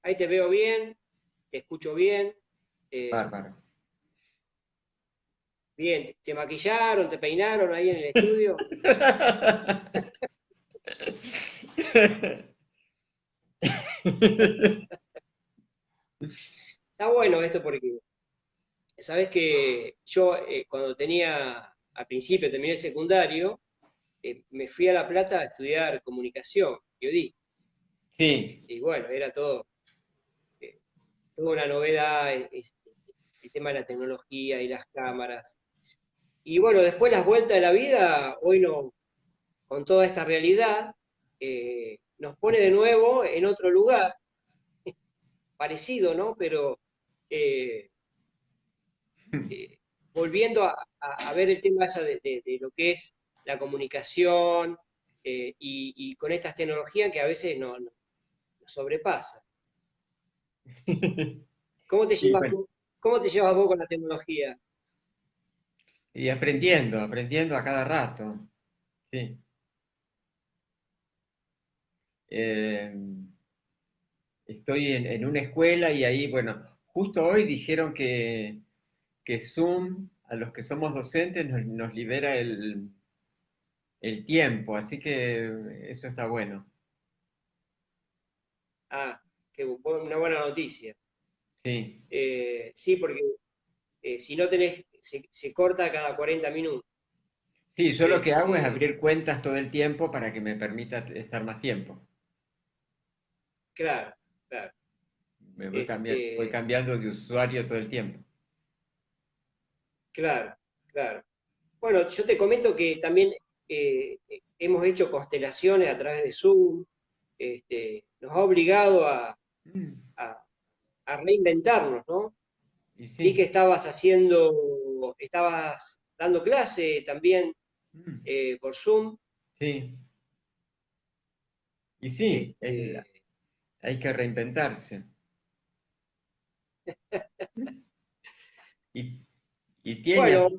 Ahí te veo bien, te escucho bien. eh, Bárbaro. Bien, ¿te maquillaron, te peinaron ahí en el estudio? Está bueno esto porque, sabes que yo cuando al principio terminé el secundario, me fui a La Plata a estudiar comunicación, periodismo. Sí, Y bueno, era eh, toda una novedad, el tema de la tecnología y las cámaras. Y bueno, después las vueltas de la vida, hoy no, con toda esta realidad, nos pone de nuevo en otro lugar, parecido, ¿no? Pero eh, eh, volviendo a ver el tema esa de lo que es la comunicación y con estas tecnologías que a veces nos sobrepasa. ¿Cómo te sí, llevas, bueno. cómo te llevas vos con la tecnología? Y aprendiendo a cada rato. Sí. Eh, Estoy en una escuela y ahí, bueno, justo hoy dijeron que Zoom, a los que somos docentes, nos libera el tiempo, así que eso está bueno. Ah, una buena noticia. Sí. Sí, porque si no tenés, se corta cada 40 minutos. Sí, yo lo que hago es Este, abrir cuentas todo el tiempo para que me permita estar más tiempo. claro, claro. Voy Este, cambiando de usuario todo el tiempo. claro, claro. Bueno, yo te comento que también hemos hecho constelaciones a través de Zoom. Nos ha obligado Mm, a- a reinventarnos, ¿no? y Vi que sí, estabas dando clase también mm, por Zoom. sí, y sí, Este, hay que reinventarse. Y, y tiene bueno, así,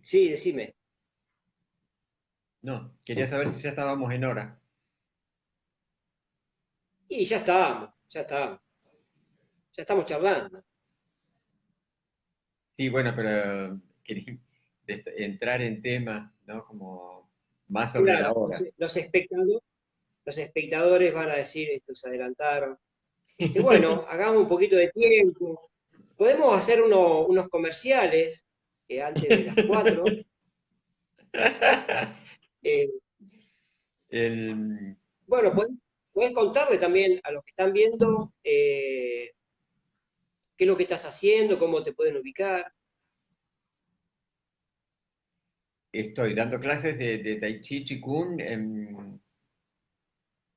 sí, decime. no, quería saber si ya estábamos en hora. Y ya estamos charlando. Sí, bueno, pero quería entrar en temas, ¿no? Como más sobre la Claro, hora. los espectadores van a decir, estos se adelantaron. Bueno, hagamos un poquito de tiempo. Podemos hacer unos comerciales antes de las 4. Eh, El, bueno, podés contarle también a los que están viendo qué es lo que estás haciendo, cómo te pueden ubicar. Estoy dando clases de Tai Chi Chi Kung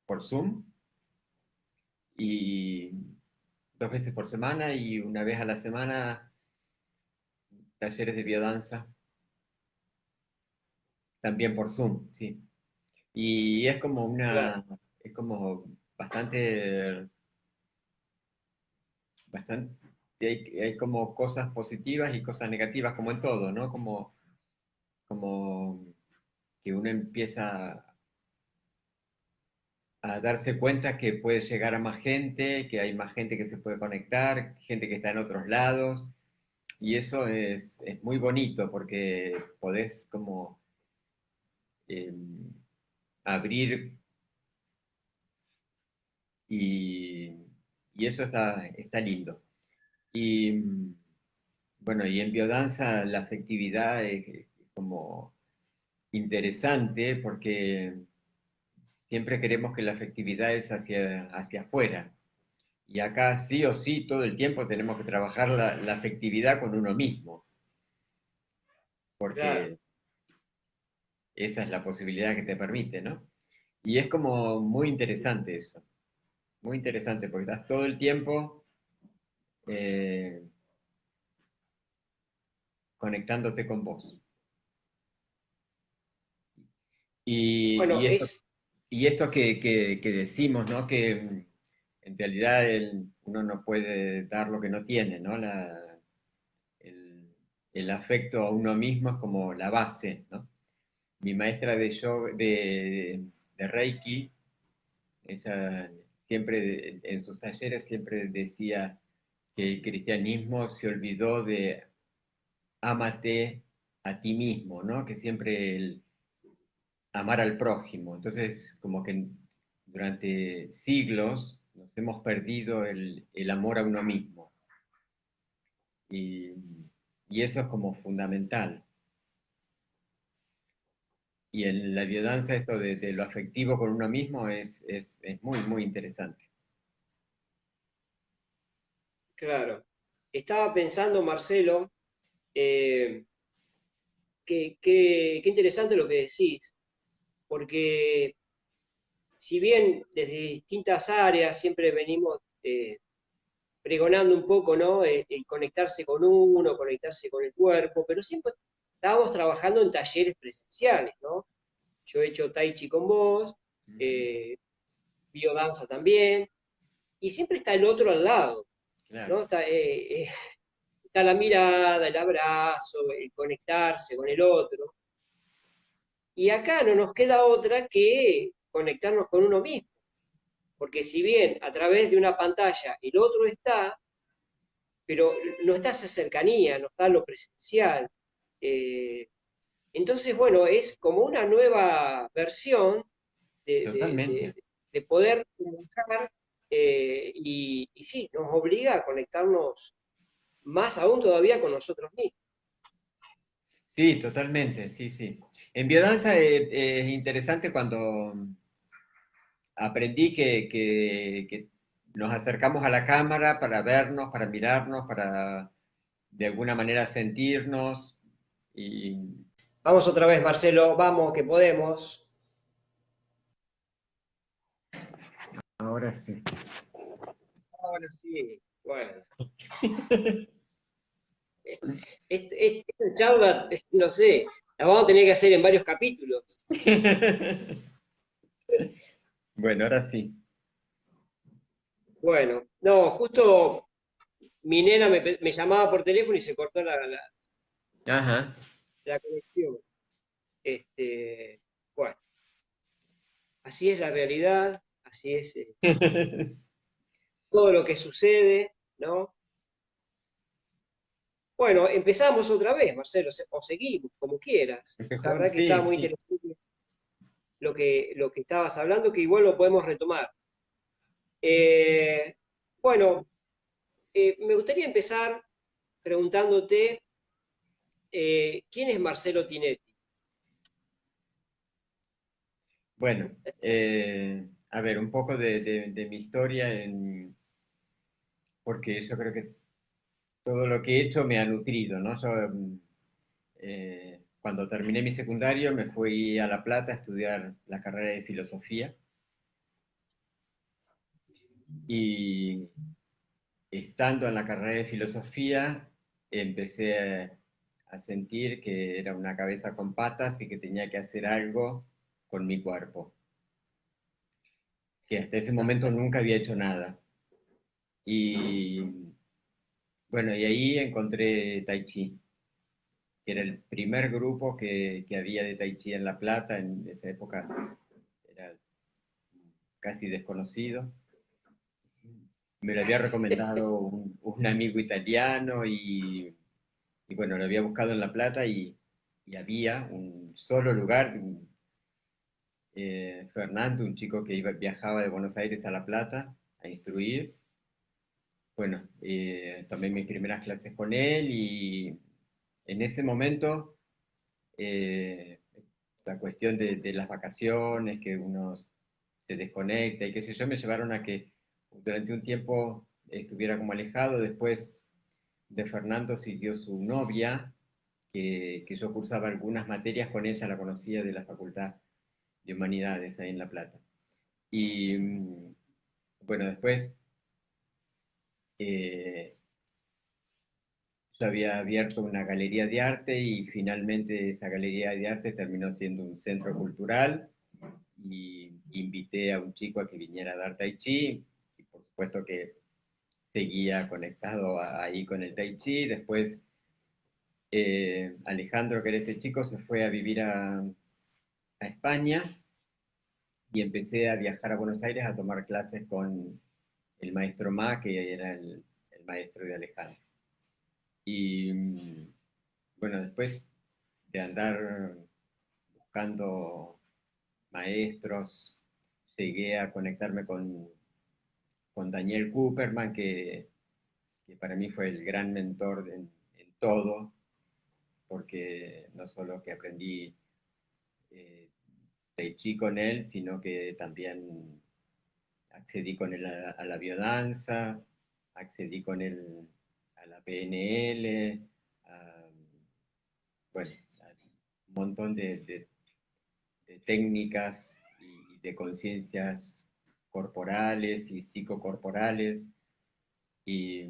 por Zoom y 2 veces por semana y una vez a la semana talleres de biodanza, también por Zoom, sí. Y Claro, es como bastante, bastante, hay como cosas positivas y cosas negativas, como en todo, ¿no? Como que uno empieza a darse cuenta que puede llegar a más gente, que hay más gente que se puede conectar, gente que está en otros lados, y eso es muy bonito porque podés como eh, abrir y, y eso está lindo. Y bueno, y en biodanza la afectividad es como interesante porque siempre queremos que la afectividad es hacia afuera. Y acá sí o sí, todo el tiempo tenemos que trabajar la afectividad con uno mismo, claro. porque esa es la posibilidad que te permite, ¿no? Y es como muy interesante eso, muy interesante, porque estás todo el tiempo eh, conectándote con vos. Y, Bueno, y esto, y esto que decimos, ¿no? Que en realidad uno no puede dar lo que no tiene, ¿no? El, el afecto a uno mismo es como la base, ¿no? Mi maestra de Reiki, ella siempre en sus talleres siempre decía que el cristianismo se olvidó de ámate a ti mismo, ¿no? Que siempre el amar al prójimo. Entonces, como que durante siglos nos hemos perdido el amor a uno mismo. Y, y eso es como fundamental. Y en la biodanza esto de lo afectivo con uno mismo es muy, muy interesante. Claro. Estaba pensando, Marcelo, eh, qué interesante lo que decís, porque si bien desde distintas áreas siempre venimos pregonando un poco, ¿no? El conectarse con uno, conectarse con el cuerpo, pero siempre estábamos trabajando en talleres presenciales, ¿no? Yo he hecho Tai Chi con vos, eh, biodanza también, y siempre está el otro al lado, Claro, ¿no? Está la mirada, el abrazo, el conectarse con el otro. Y acá no nos queda otra que conectarnos con uno mismo, porque si bien a través de una pantalla el otro está, pero no está esa cercanía, no está lo presencial. Eh, entonces, bueno, es como una nueva versión de, de- totalmente. de- de poder comunicar y sí, nos obliga a conectarnos más aún todavía con nosotros mismos. Sí, totalmente, sí, sí. En biodanza es interesante cuando aprendí que nos acercamos a la cámara para vernos, para mirarnos, para de alguna manera sentirnos. Y Vamos otra vez, Marcelo, vamos, que podemos. ahora sí. Ahora sí, bueno. Esta charla, no sé, la vamos a tener que hacer en varios capítulos. Bueno, ahora sí. Bueno, no, justo mi nena me llamaba por teléfono y se cortó Ajá. la conexión. Bueno, así es la realidad, así es todo lo que sucede, ¿no? Bueno, empezamos otra vez, Marcelo, o seguimos, como quieras. La Empezamos, verdad que sí, estaba muy sí. interesante lo que estabas hablando, que igual lo podemos retomar. Eh, bueno, me gustaría empezar preguntándote quién es Marcelo Tinetti. Bueno, a ver, un poco de mi historia, porque yo creo que todo lo que he hecho me ha nutrido, ¿no? Yo, cuando terminé mi secundario me fui a La Plata a estudiar la carrera de filosofía y estando en la carrera de filosofía empecé a sentir que era una cabeza con patas y que tenía que hacer algo con mi cuerpo, que hasta ese momento nunca había hecho nada. Y bueno, y ahí encontré Tai Chi, que era el primer grupo que había de Tai Chi en La Plata, en esa época era casi desconocido. Me lo había recomendado un amigo italiano y bueno, lo había buscado en La Plata y había un solo lugar, Fernando, un chico que viajaba de Buenos Aires a La Plata a instruir. Bueno, tomé mis primeras clases con él y en ese momento eh, la cuestión de las vacaciones, que uno se desconecta y qué sé yo, me llevaron a que durante un tiempo estuviera como alejado. Después de Fernando siguió su novia, que yo cursaba algunas materias con ella, la conocía de la Facultad de Humanidades ahí en La Plata. Y bueno, después eh, yo había abierto una galería de arte y finalmente esa galería de arte terminó siendo un centro cultural y invité a un chico a que viniera a dar tai chi y por supuesto que seguía conectado ahí con el tai chi. Después Alejandro, que era este chico, se fue a vivir a España y empecé a viajar a Buenos Aires a tomar clases con el maestro Ma, que era el maestro de Alejandro. Y bueno, después de andar buscando maestros, llegué a conectarme con Daniel Cooperman, que para mí fue el gran mentor en todo, porque no solo que aprendí eh, Tai Chi con él, sino que también accedí con él a la biodanza, accedí con él a la PNL, a, bueno, a un montón de técnicas y de conciencias corporales y psicocorporales. Y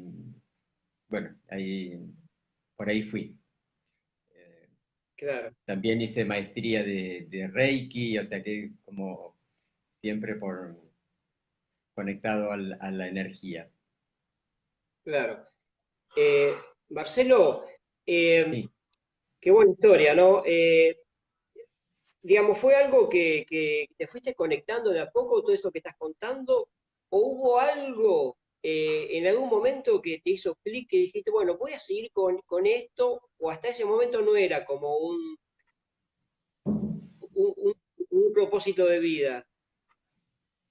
bueno, por ahí fui. Eh, Claro, También hice maestría de Reiki, o sea que como siempre conectado a la energía. claro. Eh, Marcelo, eh, Sí, qué buena historia, ¿no? Digamos, ¿fue algo que te fuiste conectando de a poco, todo esto que estás contando? ¿O hubo algo en algún momento que te hizo clic y dijiste, bueno, voy a seguir con esto? ¿O hasta ese momento no era como un, un- un propósito de vida?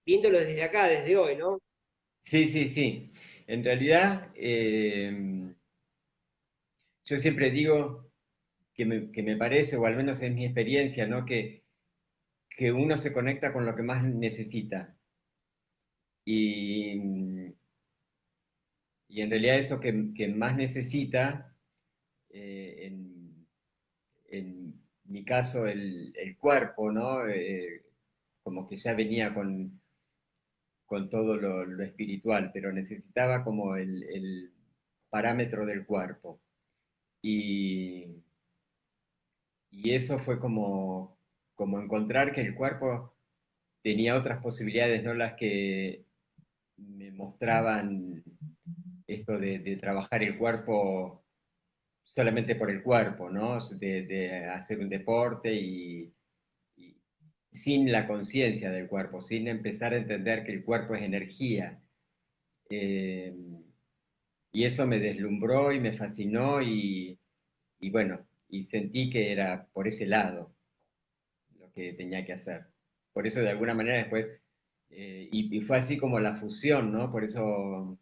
Viéndolo desde acá, desde hoy, ¿no? sí, sí, sí. En realidad, yo siempre digo que me parece, o al menos es mi experiencia, ¿no? Que uno se conecta con lo que más necesita. Y, y en realidad eso que más necesita, en mi caso el cuerpo, ¿no? Como que ya venía con todo lo espiritual, pero necesitaba como el parámetro del cuerpo. Y, y eso fue como encontrar que el cuerpo tenía otras posibilidades, no las que me mostraban esto de trabajar el cuerpo solamente por el cuerpo, ¿no? De hacer un deporte y sin la conciencia del cuerpo, sin empezar a entender que el cuerpo es energía. Eh, y eso me deslumbró y me fascinó y bueno, y sentí que era por ese lado lo que tenía que hacer. Por eso de alguna manera después, y fue así como la fusión, ¿no? Por eso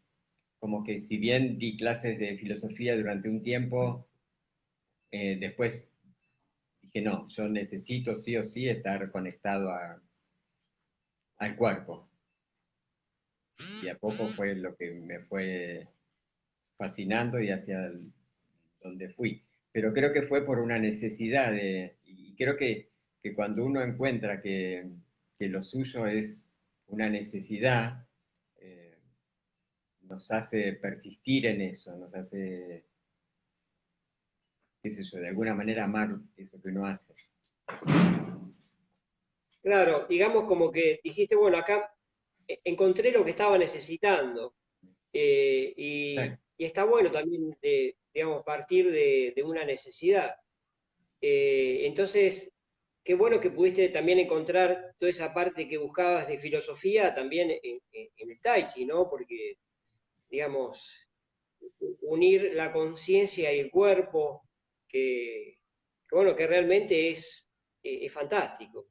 como que si bien di clases de filosofía durante un tiempo, después dije, no, yo necesito sí o sí estar conectado al cuerpo. Y a poco fue lo que me fue fascinando y hacia donde fui. Pero creo que fue por una necesidad y creo que cuando uno encuentra que lo suyo es una necesidad, eh, nos hace persistir en eso, nos hace, qué sé yo, de alguna manera amar eso que uno hace. Claro, digamos como que dijiste, bueno, acá encontré lo que estaba necesitando. Exacto. Y está bueno también, digamos, partir de una necesidad. Entonces, qué bueno que pudiste también encontrar toda esa parte que buscabas de filosofía también en el Tai Chi, ¿no? Porque, digamos, unir la conciencia y el cuerpo, bueno, que realmente es fantástico.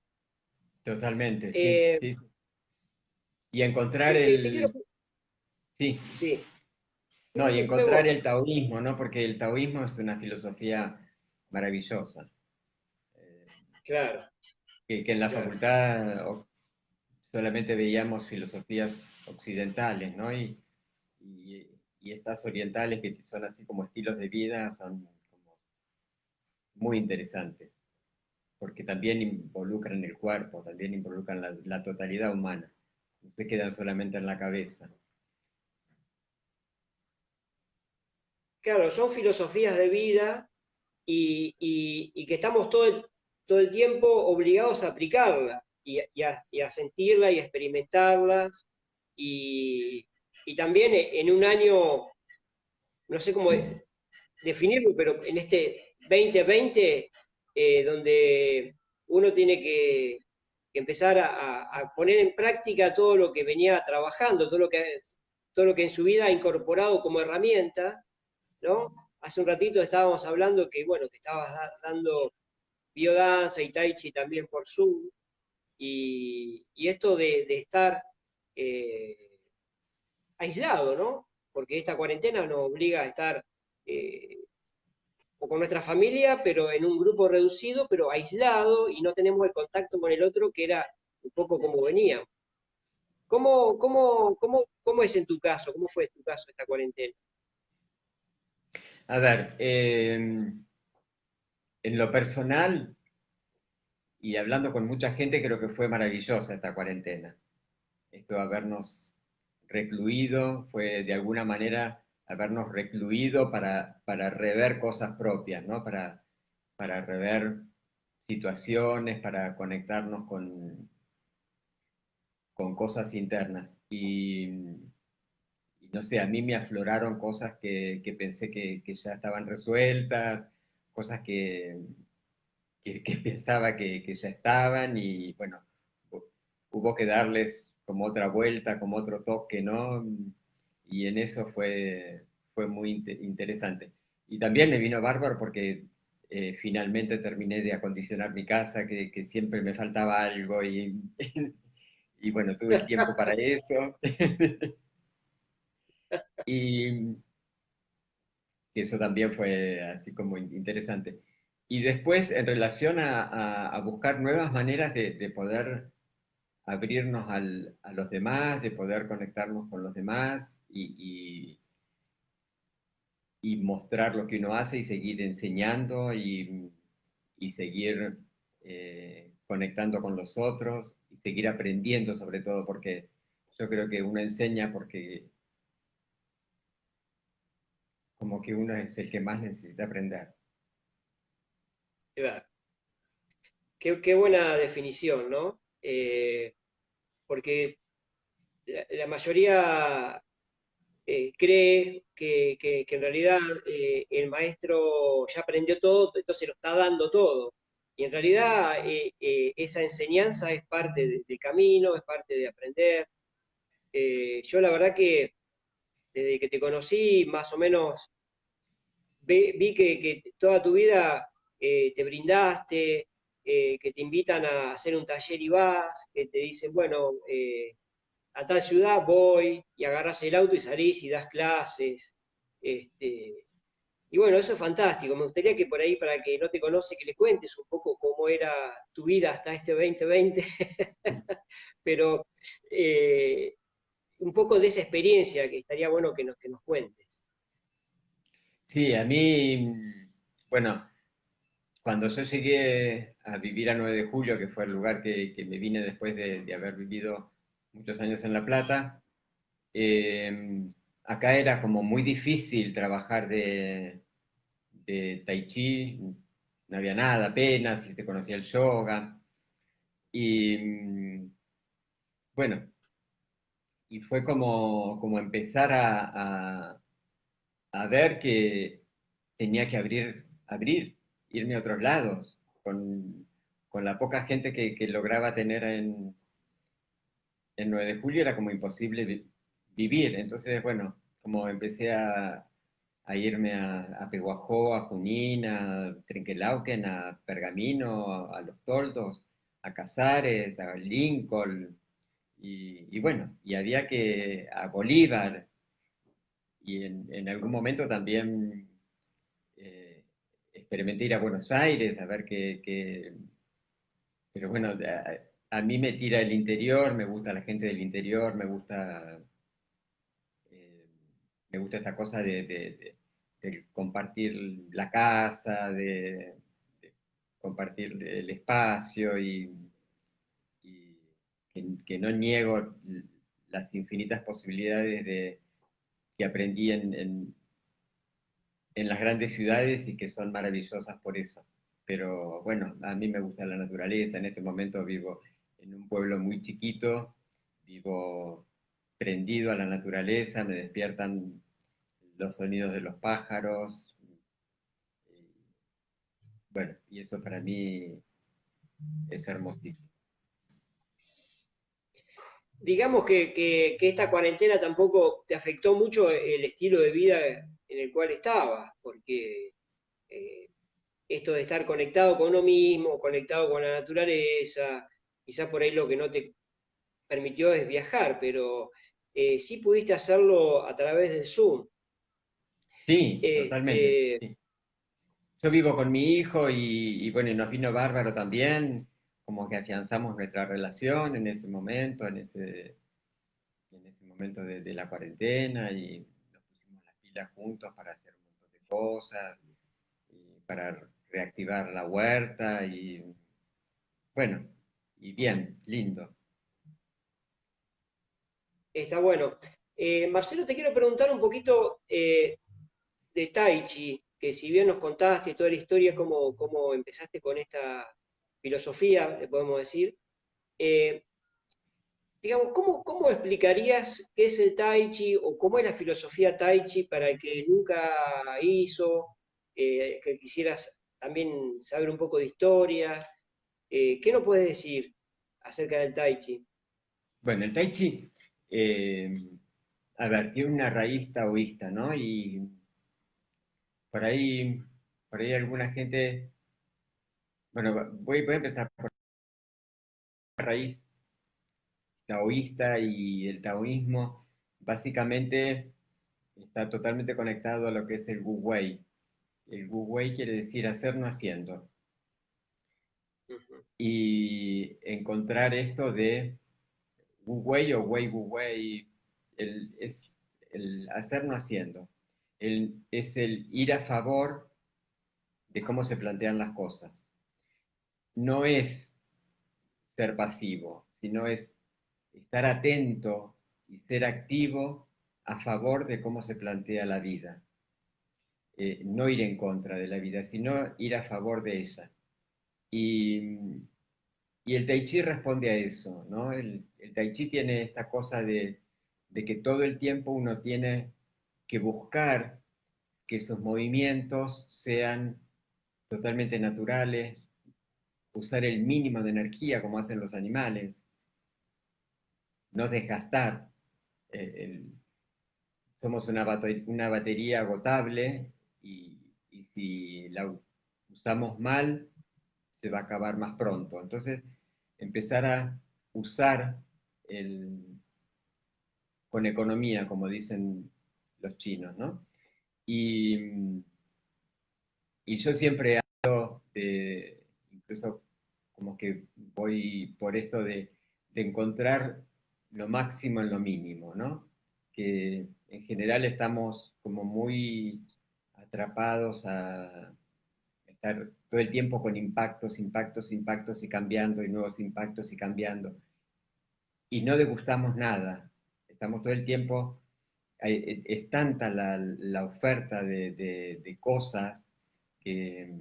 Totalmente, sí, Eh, sí, sí. Y encontrar te quiero... sí, Sí, no, y decime encontrar vos. el taoísmo, ¿no? Porque el taoísmo es una filosofía maravillosa. Eh, Claro, que en la claro. facultad solamente veíamos filosofías occidentales, ¿no? Y estas orientales que son así como estilos de vida son como muy interesantes, porque también involucran el cuerpo, también involucran la totalidad humana, no se quedan solamente en la cabeza. Claro, son filosofías de vida y que estamos todo el tiempo obligados a aplicarla y a sentirla y a experimentarlas. Y, y también en un año, no sé cómo definirlo, pero en este 2020, donde uno tiene que empezar a poner en práctica todo lo que venía trabajando, todo lo que en su vida ha incorporado como herramienta, ¿no? Hace un ratito estábamos hablando que, bueno, que estabas dando biodanza y tai chi también por Zoom, y esto de estar eh, aislado, ¿no? Porque esta cuarentena nos obliga a estar eh, o con nuestra familia, pero en un grupo reducido, pero aislado, y no tenemos el contacto con el otro, que era un poco como veníamos. ¿Cómo es en tu caso? ¿Cómo fue en tu caso esta cuarentena? A ver, en lo personal y hablando con mucha gente, creo que fue maravillosa esta cuarentena. Esto de habernos recluido, fue de alguna manera habernos recluido para rever cosas propias, ¿no? Para rever situaciones, para conectarnos con cosas internas. Y no sé, a mí me afloraron cosas que pensé que ya estaban resueltas, cosas que pensaba que ya estaban y bueno, hubo que darles como otra vuelta, como otro toque, ¿no? Y en eso fue muy interesante. Y también me vino bárbaro porque finalmente terminé de acondicionar mi casa, que siempre me faltaba algo y bueno, tuve el tiempo para eso. Y eso también fue así como interesante. Y después, en relación a buscar nuevas maneras de poder abrirnos a los demás, de poder conectarnos con los demás y mostrar lo que uno hace y seguir enseñando y seguir conectando con los otros y seguir aprendiendo sobre todo, porque yo creo que uno enseña porque como que uno es el que más necesita aprender. Claro. Qué buena definición, ¿no? Porque la mayoría cree que en realidad el maestro ya aprendió todo, entonces lo está dando todo. Y en realidad esa enseñanza es parte del camino, es parte de aprender. Yo la verdad que desde que te conocí, más o menos vi que toda tu vida te brindaste, que te invitan a hacer un taller y vas, que te dicen, bueno, a tal ciudad voy y agarras el auto y salís y das clases. Este, y bueno, eso es fantástico. Me gustaría que por ahí, para el que no te conoce, que le cuentes un poco cómo era tu vida hasta este 2020, pero un poco de esa experiencia que estaría bueno que nos cuentes. Sí, a mí, bueno, cuando yo llegué a vivir a 9 de Julio, que fue el lugar que me vine después de haber vivido muchos años en La Plata, acá era como muy difícil trabajar de Tai Chi, no había nada apenas, y se conocía el yoga. Y bueno, y fue como empezar a ver que tenía que irme a otros lados, con la poca gente que lograba tener en 9 de julio era como imposible vivir. Entonces, bueno, como empecé a irme a Pehuajó, a Junín, a Trenquelauquen, a Pergamino, a Los Toldos, a Casares, a Lincoln, y bueno, y había que a Bolívar, y en algún momento también eh, experimenté ir a Buenos Aires, a ver pero bueno, a mí me tira el interior, me gusta la gente del interior, eh, me gusta esta cosa de compartir la casa, de compartir el espacio y que no niego las infinitas posibilidades que aprendí en las grandes ciudades y que son maravillosas por eso. Pero bueno, a mí me gusta la naturaleza, en este momento vivo en un pueblo muy chiquito, vivo prendido a la naturaleza, me despiertan los sonidos de los pájaros, bueno, y eso para mí es hermosísimo. digamos que esta cuarentena tampoco te afectó mucho el estilo de vida en el cual estabas, porque eh, esto de estar conectado con uno mismo, conectado con la naturaleza, quizás por ahí lo que no te permitió es viajar, pero sí pudiste hacerlo a través del Zoom. Sí, totalmente. Este, Sí. Yo vivo con mi hijo y bueno, y nos vino bárbaro también, como que afianzamos nuestra relación en ese momento, en ese momento de la cuarentena y nos pusimos las pilas juntos para hacer un montón de cosas, y para reactivar la huerta y bueno, y bien, lindo. está bueno. Marcelo, te quiero preguntar un poquito de Tai Chi, que si bien nos contaste toda la historia, cómo empezaste con esta filosofía, le podemos decir, eh, digamos, ¿cómo explicarías qué es el Tai Chi o cómo es la filosofía Tai Chi para el que nunca hizo, que quisieras también saber un poco de historia? ¿Qué nos puedes decir acerca del Tai Chi? Bueno, el Tai Chi, eh, a ver, tiene una raíz taoísta, ¿no? Y por ahí, por ahí alguna gente, bueno, voy a empezar por la raíz taoísta y el taoísmo básicamente está totalmente conectado a lo que es el Wu Wei. El Wu Wei quiere decir hacer no haciendo. Ujú. Y encontrar esto de Wu Wei o Wei Wu Wei es el hacer no haciendo. Es el ir a favor de cómo se plantean las cosas. No es ser pasivo, sino es estar atento y ser activo a favor de cómo se plantea la vida. No ir en contra de la vida, sino ir a favor de ella. Y, y el Tai Chi responde a eso, ¿no? El Tai Chi tiene esta cosa de que todo el tiempo uno tiene que buscar que sus movimientos sean totalmente naturales, usar el mínimo de energía como hacen los animales, no desgastar. Eh, el- Somos una batería agotable y si la usamos mal, se va a acabar más pronto. Entonces, empezar a usar el, con economía, como dicen los chinos, ¿no? Y, y yo siempre hablo de, incluso como que voy por esto de encontrar lo máximo en lo mínimo, ¿no? Que en general estamos como muy atrapados a estar todo el tiempo con impactos, impactos, impactos y cambiando y nuevos impactos y cambiando. Y no degustamos nada. Estamos todo el tiempo, es tanta la oferta de cosas que,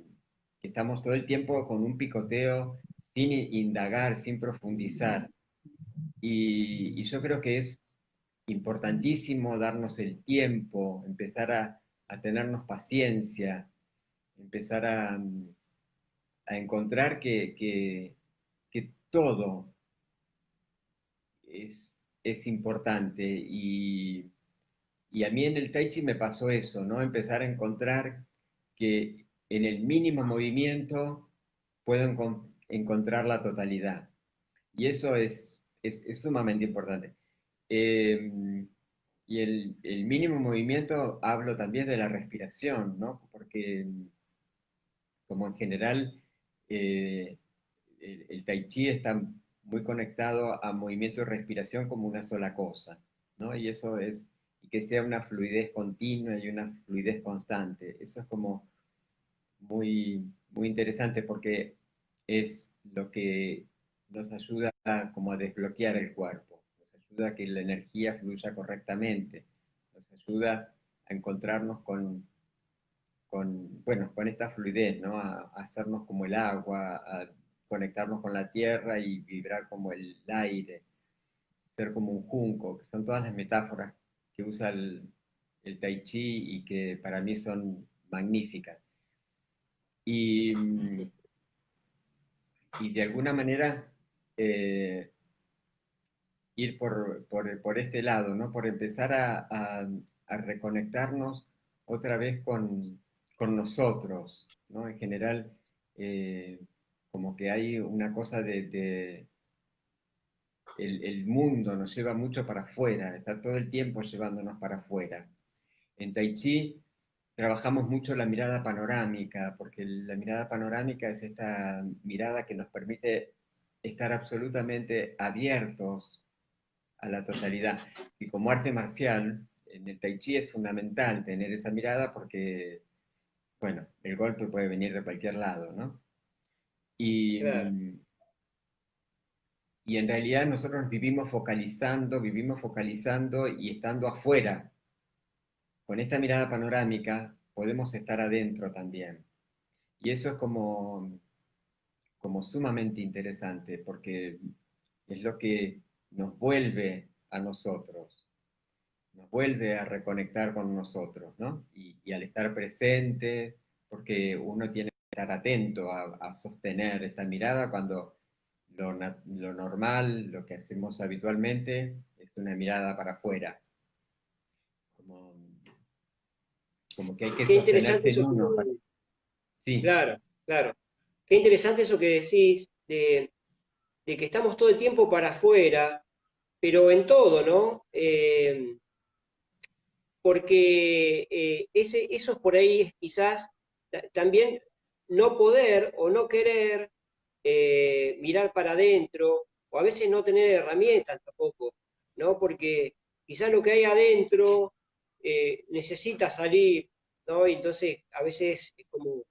que estamos todo el tiempo con un picoteo sin indagar, sin profundizar. Y yo creo que es importantísimo darnos el tiempo, empezar a tenernos paciencia, empezar a encontrar que todo es importante y a mí en el Tai Chi me pasó eso, ¿no? Empezar a encontrar que en el mínimo movimiento puedo encontrar la totalidad. Y eso es sumamente importante. Eh, y el mínimo movimiento hablo también de la respiración, ¿no? Porque como en general el Tai Chi está muy conectado a movimiento y respiración como una sola cosa, ¿no? Y eso es, y que sea una fluidez continua y una fluidez constante. Eso es como muy interesante porque es lo que nos ayuda como a desbloquear el cuerpo, nos ayuda a que la energía fluya correctamente, nos ayuda a encontrarnos bueno, con esta fluidez, ¿no? A hacernos como el agua, a conectarnos con la tierra y vibrar como el aire, ser como un junco, que son todas las metáforas que usa el Tai Chi y que para mí son magníficas. Y, y de alguna manera, eh, ir por este lado, ¿no? Por empezar a reconectarnos otra vez con nosotros, ¿no? En general, eh, como que hay una cosa el mundo nos lleva mucho para afuera, está todo el tiempo llevándonos para afuera. En Tai Chi trabajamos mucho la mirada panorámica, porque la mirada panorámica es esta mirada que nos permite estar absolutamente abiertos a la totalidad. Y como arte marcial, en el Tai Chi es fundamental tener esa mirada porque, bueno, el golpe puede venir de cualquier lado, ¿no? Y, Claro. y en realidad nosotros vivimos focalizando y estando afuera. Con esta mirada panorámica podemos estar adentro también. Y eso es como sumamente interesante porque es lo que nos vuelve a nosotros, nos vuelve a reconectar con nosotros, ¿no? Y al estar presente, porque uno tiene que estar atento a sostener esta mirada cuando lo normal, lo que hacemos habitualmente, es una mirada para afuera, como, como que hay que Qué interesante sostenerse en eso uno. Sí. claro, claro. Qué interesante eso que decís de que estamos todo el tiempo para afuera, pero en todo, ¿no? Porque eso es por ahí es quizás también no poder o no querer mirar para adentro, o a veces no tener herramientas tampoco, ¿no? Porque quizás lo que hay adentro necesita salir, ¿no? Y entonces a veces es como,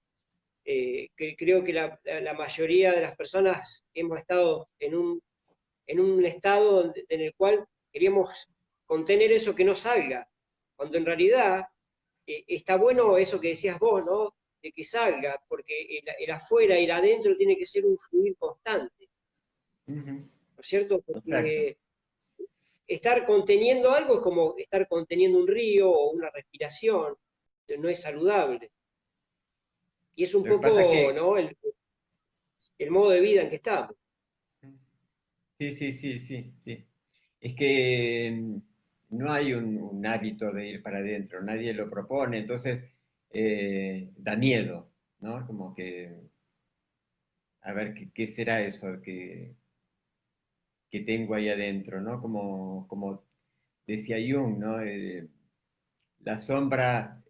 creo que la mayoría de las personas hemos estado en un estado en el cual queríamos contener eso que no salga, cuando en realidad está bueno eso que decías vos, ¿no? De que salga, porque el afuera y el adentro tiene que ser un fluir constante, Ujú. ¿no es cierto? Exacto. Porque estar conteniendo algo es como estar conteniendo un río o una respiración, no es saludable. Y es un Lo que pasa es poco, que, ¿no? El modo de vida en que estamos. sí, sí, sí, sí, sí. Es que no hay un hábito de ir para adentro, nadie lo propone, entonces da miedo, ¿no? Como que, a ver, ¿qué será eso que tengo ahí adentro, ¿no? Como decía Jung, ¿no? La sombra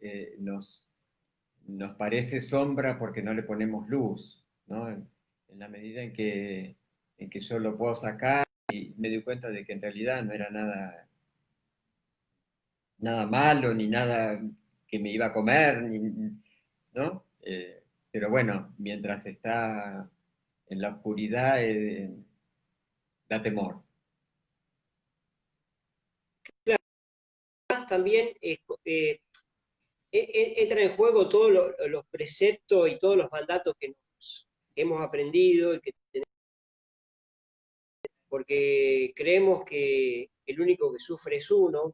nos parece sombra porque no le ponemos luz, ¿no? En la medida en que yo lo puedo sacar y me di cuenta de que en realidad no era nada malo, ni nada que me iba a comer, ¿no? Pero bueno, mientras está en la oscuridad, da temor. Además, también entra en juego todos los preceptos y todos los mandatos que hemos aprendido y que porque creemos que el único que sufre es uno.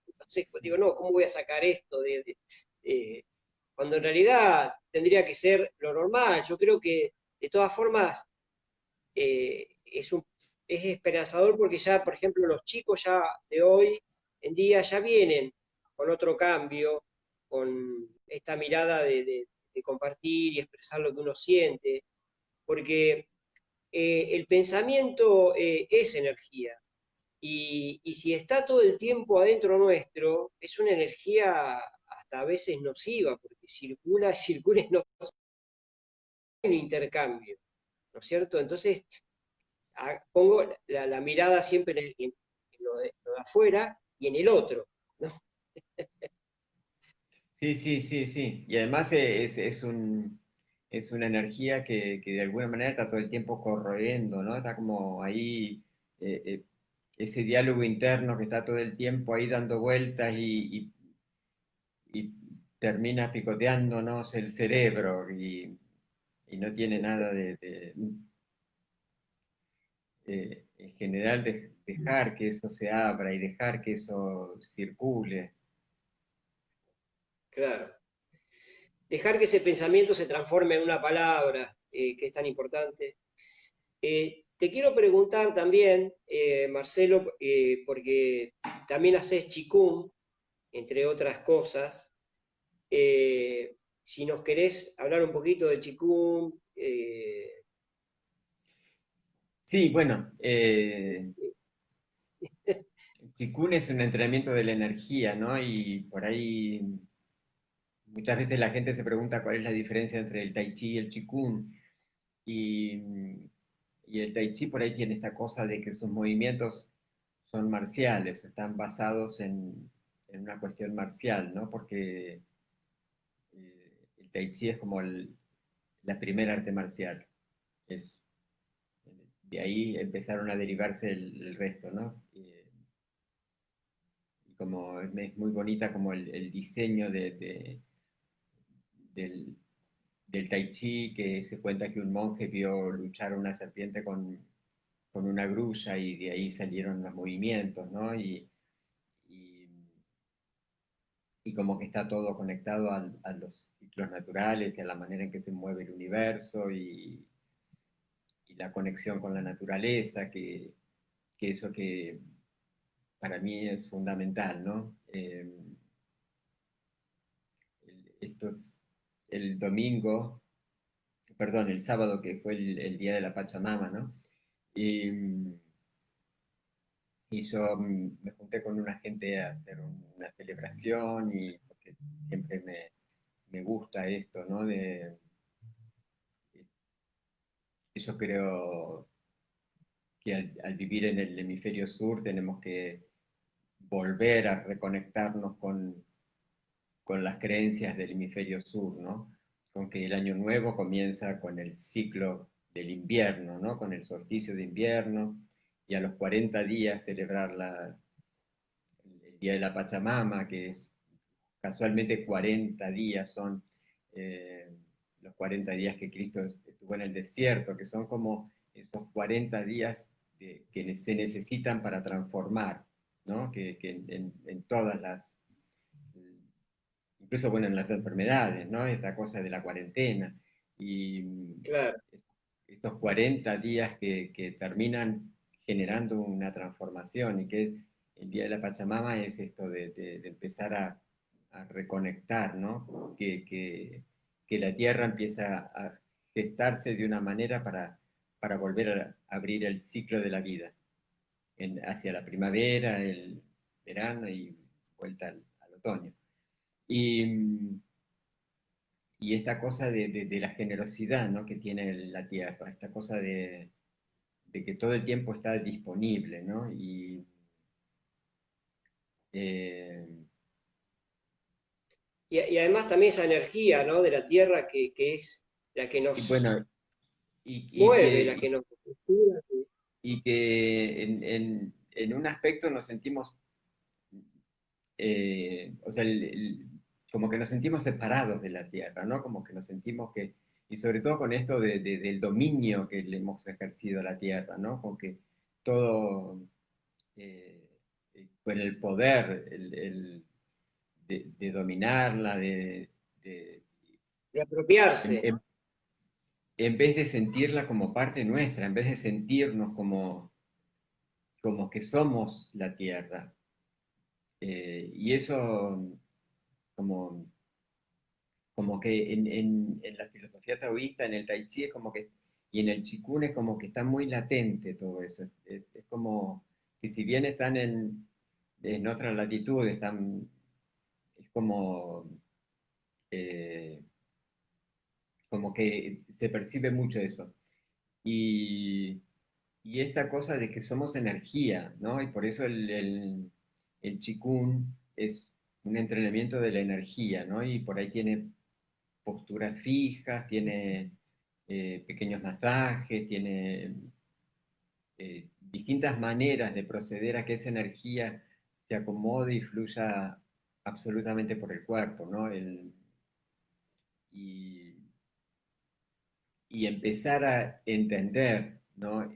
Entonces, pues, digo, no, ¿cómo voy a sacar esto? Cuando en realidad tendría que ser lo normal. Yo creo que de todas formas es esperanzador porque ya, por ejemplo, los chicos ya de hoy en día ya vienen con otro cambio, con esta mirada de compartir y expresar lo que uno siente, porque el pensamiento es energía. Y si está todo el tiempo adentro nuestro, es una energía hasta a veces nociva, porque circula, circula y no hay un intercambio, ¿no es cierto? Entonces, pongo la mirada siempre en lo de afuera y en el otro, ¿no? Sí, sí, sí, sí. Y además es una energía que de alguna manera está todo el tiempo corroyendo, ¿no? Está como ahí ese diálogo interno que está todo el tiempo ahí dando vueltas y termina picoteándonos el cerebro y no tiene nada en general dejar que eso se abra y dejar que eso circule. Claro. Dejar que ese pensamiento se transforme en una palabra, que es tan importante. te quiero preguntar también, Marcelo, porque también haces Qigong, entre otras cosas. Si nos querés hablar un poquito de Qigong, Sí, bueno, Qigong es un entrenamiento de la energía, ¿no? Y por ahí muchas veces la gente se pregunta cuál es la diferencia entre el Tai Chi y el Qigong. Y, y el Tai Chi por ahí tiene esta cosa de que sus movimientos son marciales, están basados en una cuestión marcial, ¿no? Porque el Tai Chi es como la primera arte marcial. Es, de ahí empezaron a derivarse el resto, ¿no? Y como es muy bonita como el diseño del, del Tai Chi, que se cuenta que un monje vio luchar a una serpiente con una grulla y de ahí salieron los movimientos, ¿no? Y, y como que está todo conectado a los ciclos naturales y a la manera en que se mueve el universo y la conexión con la naturaleza, que eso que para mí es fundamental, ¿no? Estos, el domingo, perdón, el sábado que fue el día de la Pachamama, ¿no? Y, y yo me junté con una gente a hacer una celebración y porque siempre me gusta esto, ¿no? Yo creo que al vivir en el hemisferio sur tenemos que volver a reconectarnos con las creencias del hemisferio sur, ¿no? Con que el año nuevo comienza con el ciclo del invierno, ¿no? Con el solsticio de invierno y a los 40 días celebrar el Día de la Pachamama, que es casualmente 40 días son eh, los 40 días que Cristo estuvo en el desierto, que son como esos 40 días que se necesitan para transformar, ¿no? Que en todas las, incluso bueno, en las enfermedades, ¿no? Esta cosa de la cuarentena. Y claro. estos 40 días que terminan generando una transformación y que es el Día de la Pachamama es esto de empezar a reconectar, ¿no? Que la tierra empieza a gestarse de una manera para volver a abrir el ciclo de la vida hacia la primavera, el verano y vuelta al otoño. Y, y esta cosa de la generosidad, ¿no? Que tiene la tierra, esta cosa de que todo el tiempo está disponible, ¿no? Eh, Y además también esa energía, ¿no? De la tierra que es la que y nos bueno, y, y mueve, la que, que nos... y que en un aspecto nos sentimos, o sea, como que nos sentimos separados de la tierra, ¿no? Como que nos sentimos que, y sobre todo con esto del dominio que le hemos ejercido a la tierra, ¿no? Con que todo, eh, con el poder de dominarla, de de en, apropiarse. en- en vez de sentirla como parte nuestra, en vez de sentirnos como que somos la tierra. Y eso como, como que en la filosofía taoísta, en el Tai Chi es como que, y en el Qigong es como que está muy latente todo eso. Es como que si bien están en otra latitud, están, es eh, como que se percibe mucho eso. Y, y esta cosa de que somos energía, ¿no? Y por eso el Qigong es un entrenamiento de la energía, ¿no? Y por ahí tiene posturas fijas, tiene pequeños masajes, tiene distintas maneras de proceder a que esa energía se acomode y fluya absolutamente por el cuerpo, ¿no? Y, y empezar a entender, ¿no?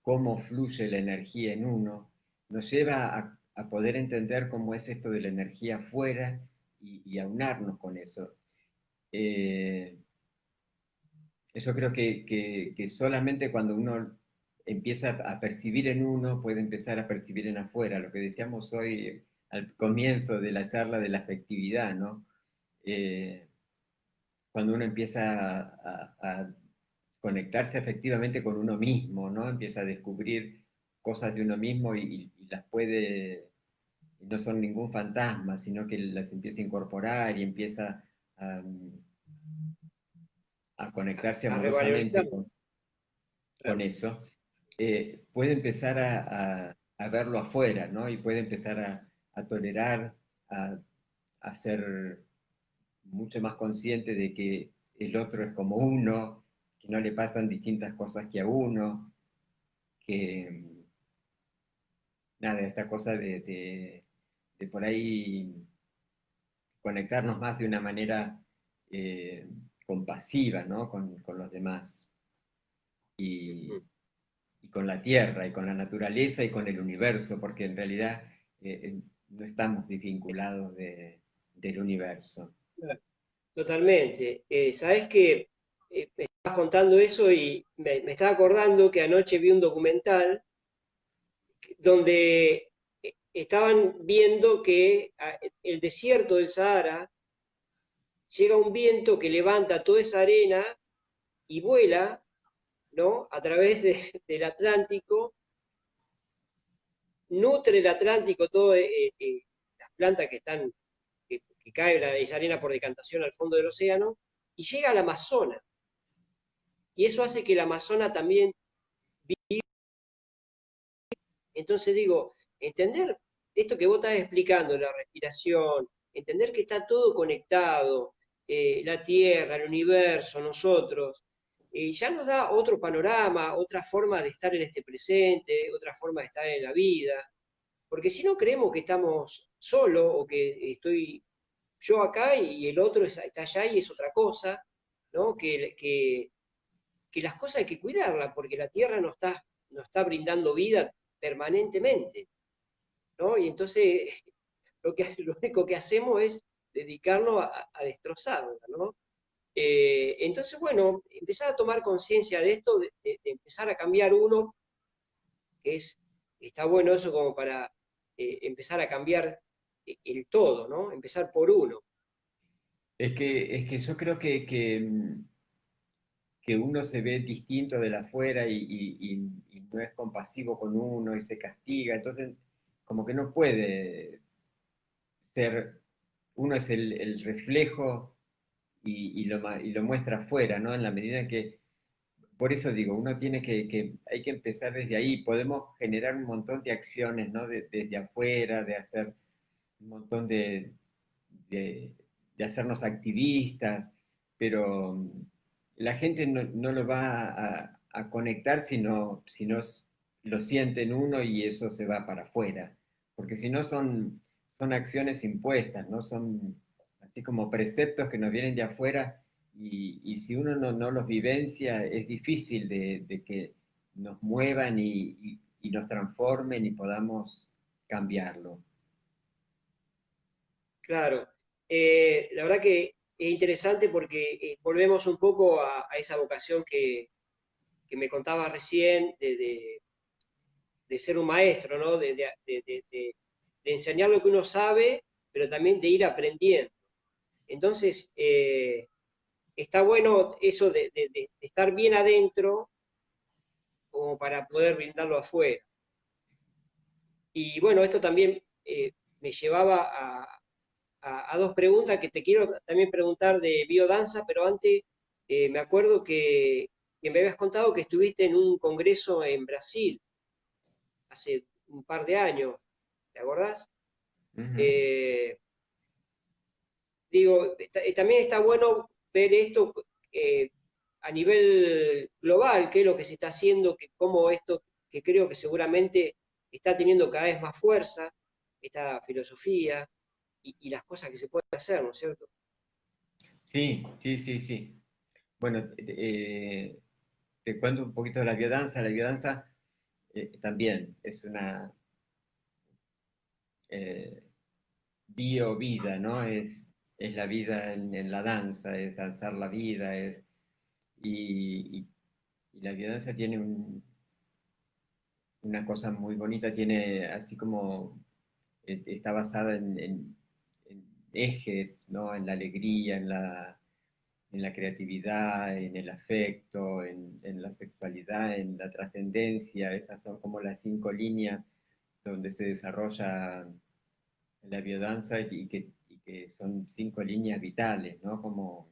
Cómo fluye la energía en uno, nos lleva a poder entender cómo es esto de la energía afuera y aunarnos con eso. Eh, yo creo que solamente cuando uno empieza a percibir en uno, puede empezar a percibir en afuera, lo que decíamos hoy al comienzo de la charla de la afectividad, ¿no? Eh, Cuando uno empieza a conectarse efectivamente con uno mismo, ¿no? Empieza a descubrir cosas de uno mismo y las puede, no son ningún fantasma, sino que las empieza a incorporar y empieza a, a conectarse a revalorizar. amorosamente con eso, puede empezar a verlo afuera, ¿no? Y puede empezar a tolerar, a, a ser mucho más consciente de que el otro es como uno, que no le pasan distintas cosas que a uno, que nada, esta cosa de por ahí conectarnos más de una manera eh, compasiva, ¿no? Con los demás y, y con la tierra y con la naturaleza y con el universo, porque en realidad no estamos desvinculados del universo. Totalmente. Sabes que me estabas contando eso y me estaba acordando que anoche vi un documental donde estaban viendo que el desierto del Sahara llega un viento que levanta toda esa arena y vuela, ¿no? A través del Atlántico, nutre el Atlántico, todas las plantas que están, que cae esa arena por decantación al fondo del océano, y llega al Amazonas. Y eso hace que el Amazonas también. Entonces digo, entender esto que vos estás explicando, la respiración, entender que está todo conectado, la Tierra, el universo, nosotros, ya nos da otro panorama, otra forma de estar en este presente, otra forma de estar en la vida. Porque si no creemos que estamos solos o que estoy yo acá y el otro está allá y es otra cosa, ¿no? Que las cosas hay que cuidarlas, porque la Tierra nos está brindando vida permanentemente, ¿no? Y entonces lo único que hacemos es dedicarnos a destrozarla, ¿no? Entonces, bueno, empezar a tomar conciencia de esto, de empezar a cambiar uno, que está bueno eso como para empezar a cambiar el todo, ¿no? Empezar por uno. Es que yo creo que uno se ve distinto de la afuera y no es compasivo con uno y se castiga, entonces como que no puede ser, uno es el reflejo y lo muestra afuera, ¿no? En la medida que, por eso digo, uno tiene hay que empezar desde ahí, podemos generar un montón de acciones, ¿no? Desde afuera, de hacer un montón de, de hacernos activistas, pero la gente no lo va a conectar si no lo siente en uno y eso se va para afuera, porque si no son acciones impuestas, ¿no? Son así como preceptos que nos vienen de afuera y si uno no los vivencia es difícil de que nos muevan y nos transformen y podamos cambiarlo. Claro. La verdad que es interesante porque volvemos un poco a esa vocación que me contaba recién de ser un maestro, ¿no? De enseñar lo que uno sabe, pero también de ir aprendiendo. Entonces, está bueno eso de estar bien adentro como para poder brindarlo afuera. Y bueno, esto también me llevaba a dos preguntas que te quiero también preguntar de biodanza, pero antes me acuerdo que me habías contado que estuviste en un congreso en Brasil hace un par de años, ¿te acordás? Ujú. Eh, Digo, también está bueno ver esto eh, a nivel global, qué es lo que se está haciendo, que cómo esto, que creo que seguramente está teniendo cada vez más fuerza, esta filosofía y las cosas que se pueden hacer, ¿no es cierto? Sí, sí, sí, sí. Bueno, te cuento un poquito de la biodanza. La biodanza también es una eh, bio-vida, ¿no? Es la vida en la danza, es danzar la vida, y la biodanza tiene una cosa muy bonita, tiene así como, está basada en ejes, ¿no? En la alegría, en la creatividad, en el afecto, en la sexualidad, en la trascendencia. Esas son como las 5 líneas donde se desarrolla la biodanza y que son 5 líneas vitales, ¿no? Como,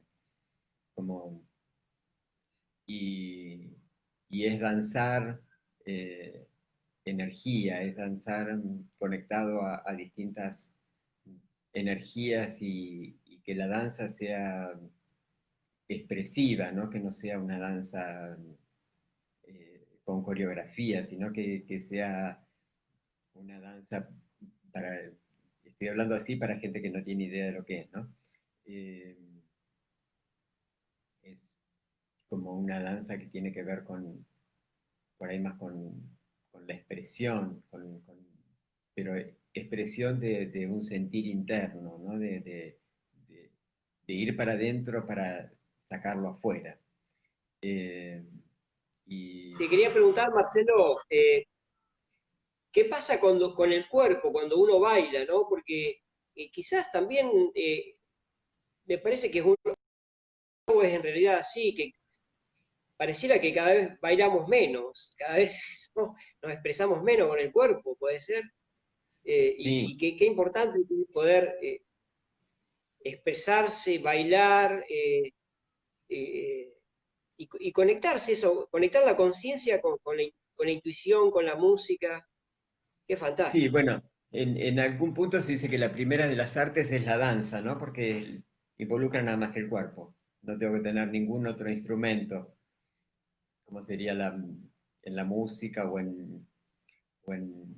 y, y es danzar eh, energía, es danzar conectado a distintas energías y que la danza sea expresiva, ¿no? Que no sea una danza con coreografía, sino que sea una danza para, estoy hablando así para gente que no tiene idea de lo que es, ¿no? Eh, es como una danza que tiene que ver por ahí más con la expresión, pero expresión de un sentir interno, ¿no? De- de ir para adentro para sacarlo afuera. Eh, y Te quería preguntar, Marcelo, ¿qué pasa con el cuerpo cuando uno baila, ¿no? Porque quizás también me parece que es en realidad así, que pareciera que cada vez bailamos menos, cada vez ¿no? nos expresamos menos con el cuerpo, puede ser. sí, Y qué importante poder expresarse, bailar eh, y conectarse eso, conectar la conciencia con la intuición, con la música. Qué sí, fantástico. bueno, en algún punto se dice que la primera de las artes es la danza, ¿no? Porque involucra nada más que el cuerpo. No tengo que tener ningún otro instrumento, como sería en la música o en, o en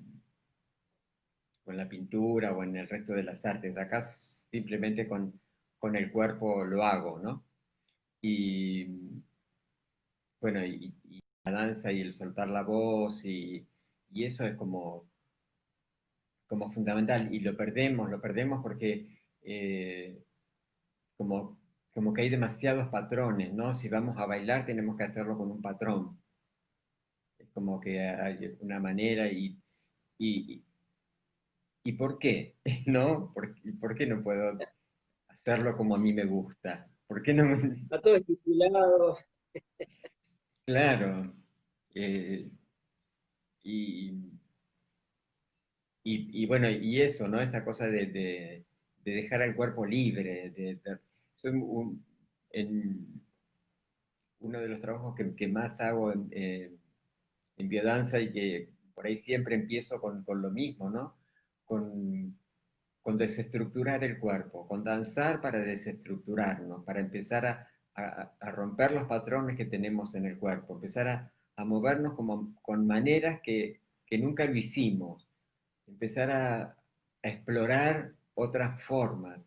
la pintura o en el resto de las artes. Acá simplemente con el cuerpo lo hago, ¿no? Y bueno, y la danza y el soltar la voz y eso es como fundamental. Y lo perdemos porque eh, como, como que hay demasiados patrones, ¿no? Si vamos a bailar tenemos que hacerlo con un patrón. Es como que hay una manera y, ¿y por qué? ¿No? ¿Por qué no puedo hacerlo como a mí me gusta? ¿Por qué no? Está todo estipulado. Claro. eh, y, y bueno, y eso, ¿no? Esta cosa de dejar al cuerpo libre. Soy uno de los trabajos que más hago en biodanza y que por ahí siempre empiezo con lo mismo, ¿no? Con, con desestructurar el cuerpo, con danzar para desestructurarnos, para empezar a romper los patrones que tenemos en el cuerpo, empezar a movernos como, con maneras que nunca lo hicimos, empezar a explorar otras formas,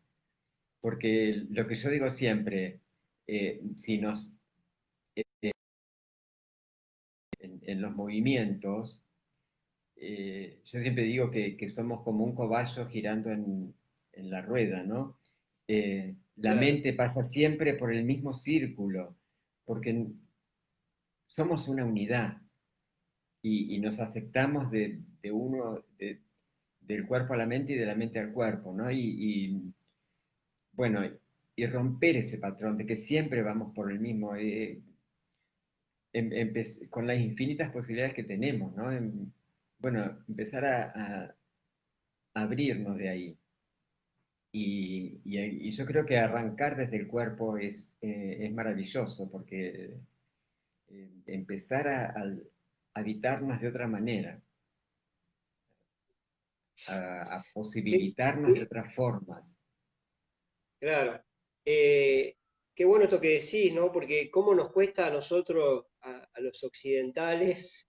porque lo que yo digo siempre, si nos, en los movimientos, yo siempre digo que somos como un cobayo girando en la rueda, ¿no? La Claro. mente pasa siempre por el mismo círculo, porque somos una unidad y nos afectamos de uno, del cuerpo a la mente y de la mente al cuerpo, ¿no? Bueno, y romper ese patrón de que siempre vamos por el mismo, con las infinitas posibilidades que tenemos, ¿no? Bueno, empezar a abrirnos de ahí. Y yo creo que arrancar desde el cuerpo es maravilloso porque empezar a habitarnos de otra manera, a Qué, posibilitarnos de otras formas. claro. Qué bueno esto que decís, ¿no? Porque cómo nos cuesta a nosotros, a los occidentales,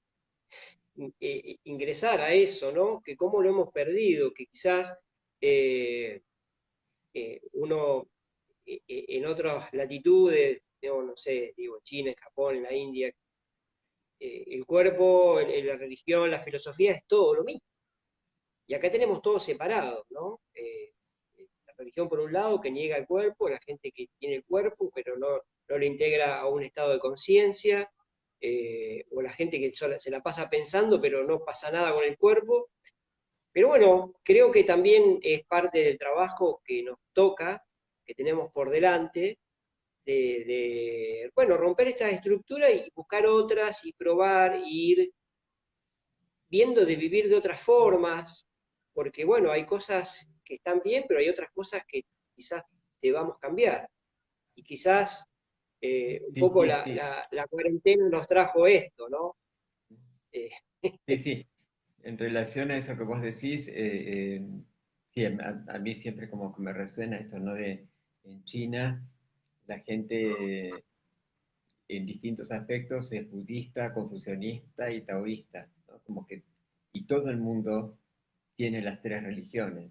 ingresar a eso, ¿no? Que cómo lo hemos perdido, que quizás eh, uno en otras latitudes, no sé, digo, en China, en Japón, en la India, el cuerpo, la religión, la filosofía es todo lo mismo. Y acá tenemos todo separado, ¿no? La religión por un lado que niega el cuerpo, la gente que tiene el cuerpo, pero no lo integra a un estado de conciencia, o la gente que se la pasa pensando, pero no pasa nada con el cuerpo. Pero bueno, creo que también es parte del trabajo que nos toca, que tenemos por delante, bueno, romper esta estructura y buscar otras y probar y ir viendo de vivir de otras formas, porque bueno, hay cosas que están bien, pero hay otras cosas que quizás debamos cambiar. Y quizás un Sí, poco sí, sí, la cuarentena nos trajo esto, ¿no? Eh, sí, sí. En relación a eso que vos decís, sí, a mí siempre como que me resuena esto, ¿no? De en China la gente en distintos aspectos es budista, confucianista y taoísta, ¿no? Como que, y todo el mundo tiene las tres religiones.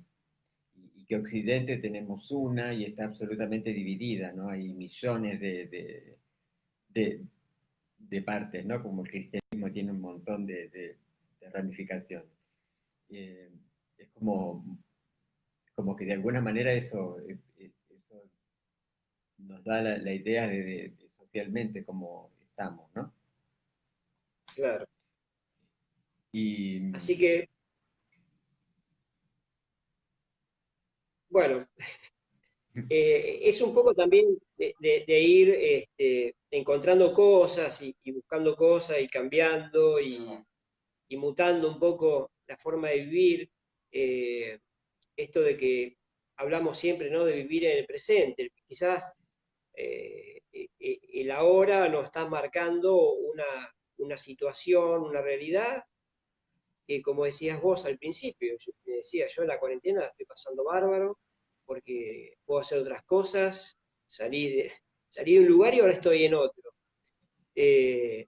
Y que Occidente tenemos una y está absolutamente dividida, ¿no? Hay millones de, de partes, ¿no? Como el cristianismo tiene un montón de ramificaciones. Eh, es como que de alguna manera eso nos da la idea de socialmente cómo estamos, ¿no? claro. Y Así que, bueno, es un poco también de ir encontrando cosas y buscando cosas y cambiando y mutando un poco la forma de vivir. eh, Esto de que hablamos siempre, ¿no? De vivir en el presente. Quizás el ahora nos está marcando una situación, una realidad, que como decías vos al principio, me decía yo en la cuarentena la estoy pasando bárbaro, porque puedo hacer otras cosas, salí de un lugar y ahora estoy en otro. Eh,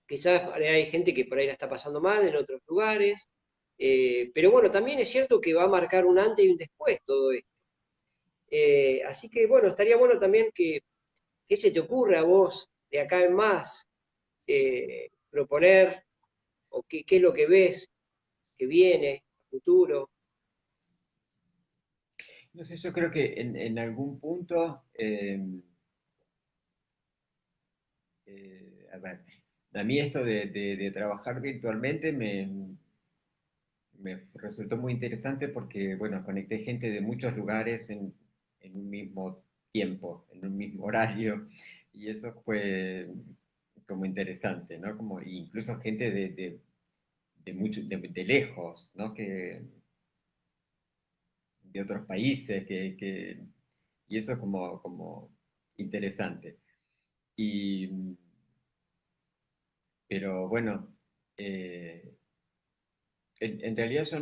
Quizás hay gente que por ahí la está pasando mal en otros lugares, pero bueno, también es cierto que va a marcar un antes y un después todo esto. Así que bueno, estaría bueno también que se te ocurra a vos de acá en más proponer o qué es lo que ves que viene a futuro. no sé, yo creo que en algún punto, a ver, a mí esto de trabajar virtualmente me resultó muy interesante porque, bueno, conecté gente de muchos lugares en un mismo tiempo, en un mismo horario, y eso fue como interesante, ¿no? Como incluso gente de lejos, ¿no? De otros países, y eso como interesante. Y, pero bueno, eh, en realidad yo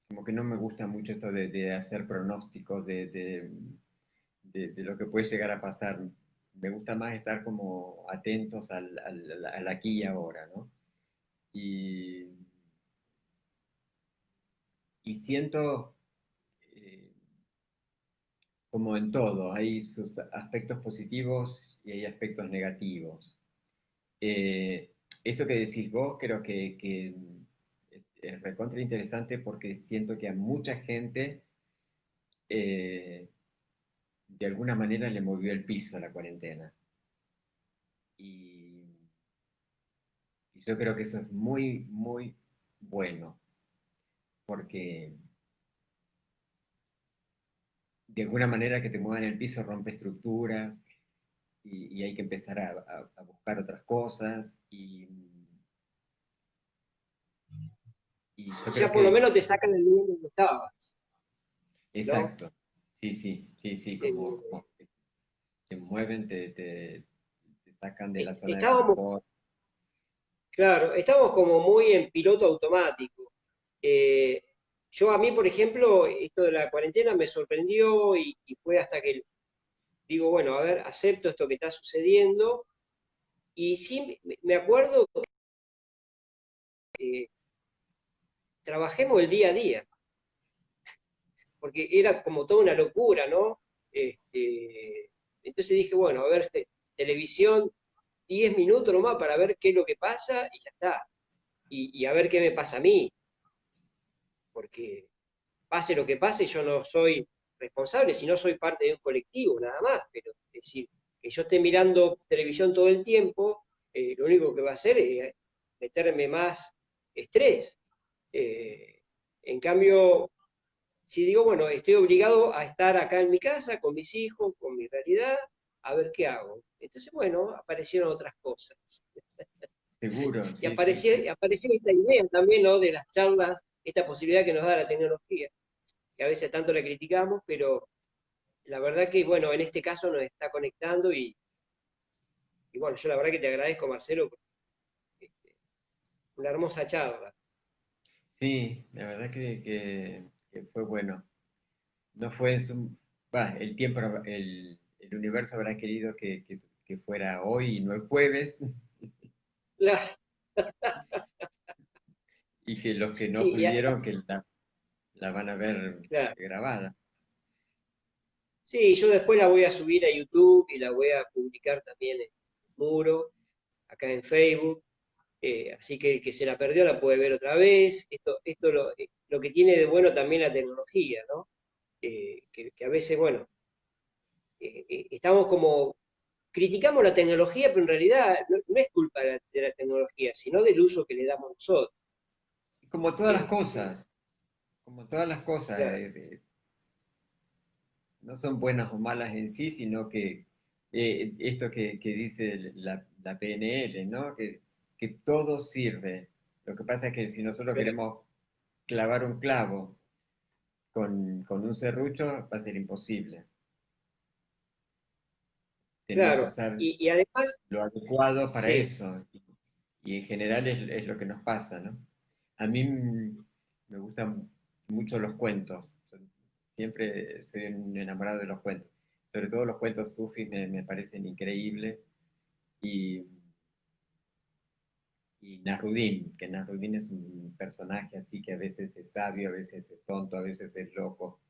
como que no me gusta mucho esto de hacer pronósticos de lo que puede llegar a pasar. Me gusta más estar como atentos al aquí y ahora, ¿no? Y, y siento, eh, como en todo, hay sus aspectos positivos y hay aspectos negativos. Eh, Esto que decís vos creo que es recontra interesante porque siento que a mucha gente eh, de alguna manera le movió el piso a la cuarentena. Y, y yo creo que eso es muy, muy bueno, porque de alguna manera que te muevan el piso rompe estructuras y hay que empezar a buscar otras cosas. Y yo creo Ya por lo que, menos te sacan el lugar donde estabas, ¿no? exacto, sí, sí, sí, sí, Eh, como que te mueven, te sacan de la zona de Estábamos, confort. claro, estábamos como muy en piloto automático. Eh, yo a mí, por ejemplo, esto de la cuarentena me sorprendió y fue hasta que digo, bueno, a ver, acepto esto que está sucediendo. Y sí, me acuerdo que trabajemos el día a día, porque era como toda una locura, ¿no? Entonces dije, bueno, a ver, televisión 10 minutos nomás para ver qué es lo que pasa y ya está. Y a ver qué me pasa a mí, porque pase lo que pase, yo no soy responsable, si no soy parte de un colectivo, nada más. Pero es decir, que yo esté mirando televisión todo el tiempo, lo único que va a hacer es meterme más estrés. Eh, en cambio, si digo, bueno, estoy obligado a estar acá en mi casa, con mis hijos, con mi realidad, a ver qué hago. Entonces, bueno, aparecieron otras cosas. Seguro, Y sí, sí, sí. apareció esta idea también, ¿no? De las charlas, esta posibilidad que nos da la tecnología, que a veces tanto la criticamos, pero la verdad que, bueno, en este caso nos está conectando y bueno, yo la verdad que te agradezco, Marcelo, por una hermosa charla. Sí, la verdad que fue bueno. No fue el tiempo, el universo habrá querido que fuera hoy y no el jueves, La- y que los que no sí, pudieron, que la van a ver claro. grabada. Sí, yo después la voy a subir a YouTube y la voy a publicar también en el muro, acá en Facebook. Así que el que se la perdió la puede ver otra vez. Esto lo que tiene de bueno también la tecnología, ¿no? Que a veces, bueno, estamos como, criticamos la tecnología, pero en realidad no es culpa de la tecnología, sino del uso que le damos nosotros. Como todas las Este, cosas, como todas las cosas, claro, no son buenas o malas en sí, sino que esto que dice la PNL, ¿no? Que todo sirve. Lo que pasa es que si nosotros claro, queremos clavar un clavo con un serrucho, va a ser imposible. Tenemos que claro. usar Y además, lo adecuado para sí, eso. Y en general es lo que nos pasa, ¿no? A mí me gustan mucho los cuentos. Siempre soy un enamorado de los cuentos. Sobre todo los cuentos sufis me parecen increíbles. Y, y Nasruddin, que Nasruddin es un personaje así que a veces es sabio, a veces es tonto, a veces es loco.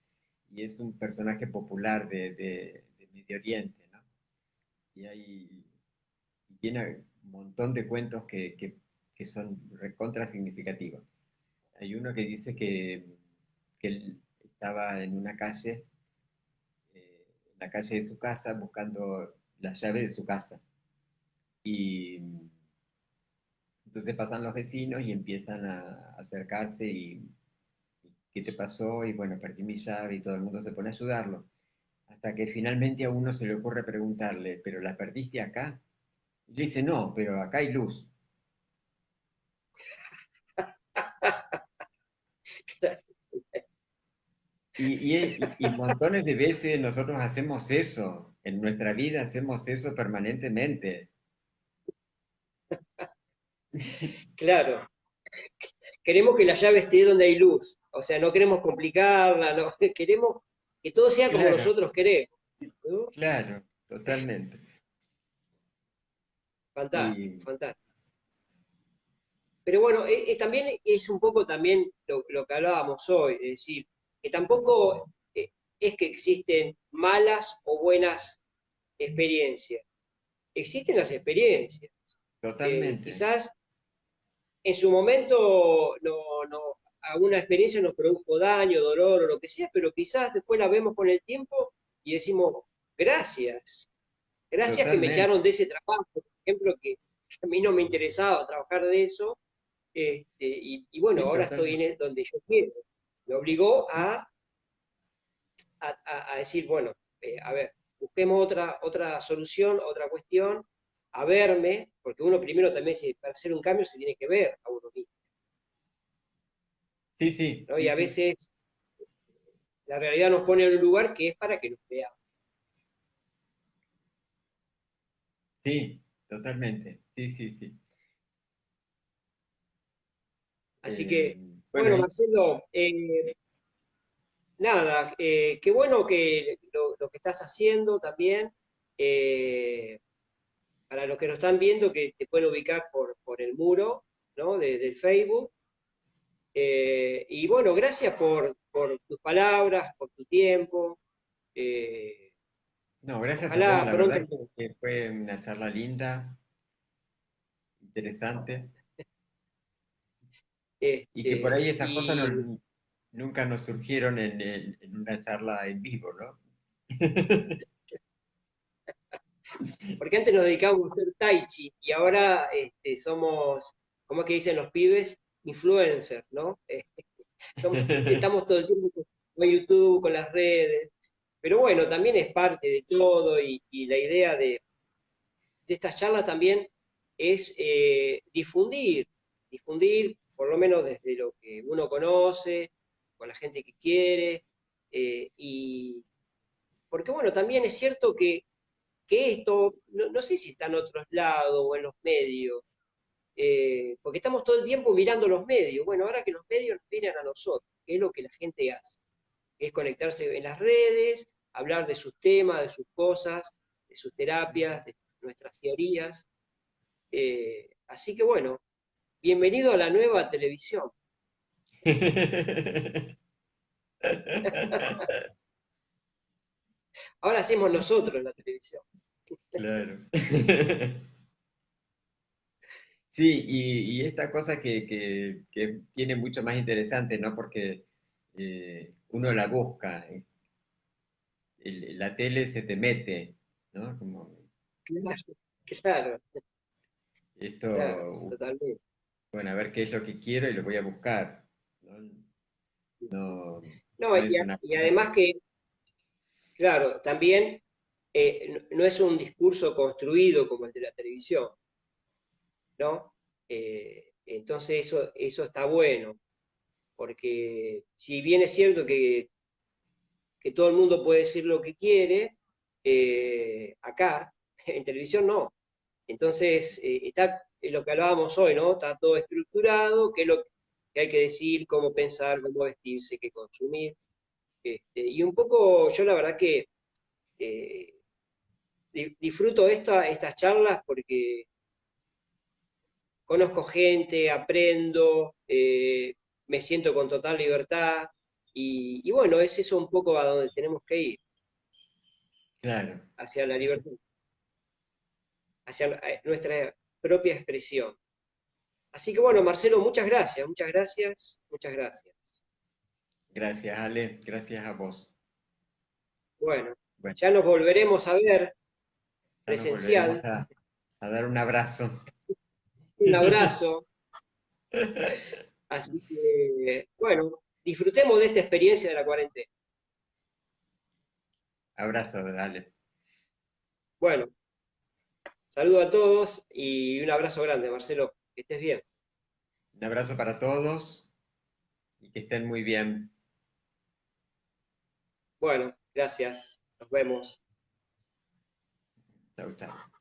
Y es un personaje popular de Medio Oriente, ¿no? Y tiene un montón de cuentos que son recontra significativos. Hay uno que dice que él estaba en una calle, en la calle de su casa, buscando la llave de su casa. Y entonces pasan los vecinos y empiezan a acercarse y ¿qué te pasó? Y bueno, perdí mi llave y todo el mundo se pone a ayudarlo. Hasta que finalmente a uno se le ocurre preguntarle, ¿pero la perdiste acá? Y le dice, no, pero acá hay luz. Y montones de veces nosotros hacemos eso, en nuestra vida hacemos eso permanentemente. claro. Queremos que la llave esté donde hay luz. O sea, no queremos complicarla, no, queremos que todo sea como Claro, nosotros queremos, ¿no? claro, totalmente. Fantástico, Y fantástico. Pero bueno, también es un poco también lo que hablábamos hoy, es decir, que tampoco es que existen malas o buenas experiencias. Existen las experiencias. totalmente, Quizás en su momento alguna experiencia nos produjo daño, dolor o lo que sea, pero quizás después la vemos con el tiempo y decimos, gracias, gracias que me totalmente, echaron de ese trabajo, por ejemplo, que a mí no me interesaba trabajar de eso, y bueno, sí, ahora estoy totalmente. donde yo quiero. Me obligó Sí, a decir, bueno, a ver, busquemos otra solución, otra cuestión, a verme, porque uno primero también, para hacer un cambio, se tiene que ver a uno mismo, sí, sí, ¿no? Y sí, a sí, veces la realidad nos pone en un lugar que es para que nos veamos. sí, totalmente, sí, sí, sí. Así Eh, que, bueno, bueno, Marcelo, nada, qué bueno que lo que estás haciendo también. eh, para los que nos están viendo, que te pueden ubicar por el muro, ¿no? Del Facebook. Y bueno, gracias por tus palabras, por tu tiempo. Eh, no, gracias a vos, Ojalá la pronto, verdad que fue una charla linda, interesante, y que por ahí estas cosas y nunca nos surgieron en una charla en vivo, ¿no? Porque antes nos dedicábamos a hacer tai chi y ahora somos, ¿cómo es que dicen los pibes? Influencers, ¿no? Estamos todo el tiempo con YouTube, con las redes, pero bueno, también es parte de todo y la idea de estas charlas también es difundir por lo menos desde lo que uno conoce, con la gente que quiere, y porque bueno, también es cierto que esto, no sé si está en otros lados o en los medios, porque estamos todo el tiempo mirando los medios. Bueno, ahora que los medios nos miran a nosotros, que es lo que la gente hace, que es conectarse en las redes, hablar de sus temas, de sus cosas, de sus terapias, de nuestras teorías. Así que bueno, bienvenido a la nueva televisión. Ahora hacemos nosotros la televisión. Claro. Sí, y esta cosa que tiene mucho más interesante, ¿no? Porque uno la busca, la tele se te mete, ¿no? Como Claro, claro, claro, esto, totalmente. bueno, a ver qué es lo que quiero y lo voy a buscar, ¿no? No, No, no es una y cosa además que... que, claro, también no es un discurso construido como el de la televisión, ¿no? Entonces eso está bueno, porque si bien es cierto que todo el mundo puede decir lo que quiere, acá, en televisión no. Entonces, está lo que hablábamos hoy, ¿no? Está todo estructurado, qué es lo que hay que decir, cómo pensar, cómo vestirse, qué consumir. Y un poco, yo la verdad que eh, disfruto estas charlas porque conozco gente, aprendo, me siento con total libertad y bueno, es eso un poco a donde tenemos que ir, Claro, hacia la libertad, hacia nuestra propia expresión. Así que bueno, Marcelo, muchas gracias, muchas gracias, muchas gracias. gracias Ale, gracias a vos. Bueno, Bueno, ya nos volveremos a ver ya nos volveremos presencial. a dar un abrazo. Un abrazo. Así que, bueno, disfrutemos de esta experiencia de la cuarentena. Abrazo, dale. Bueno, saludo a todos y un abrazo grande, Marcelo. Que estés bien. Un abrazo para todos y que estén muy bien. Bueno, gracias. Nos vemos. Chau, chau.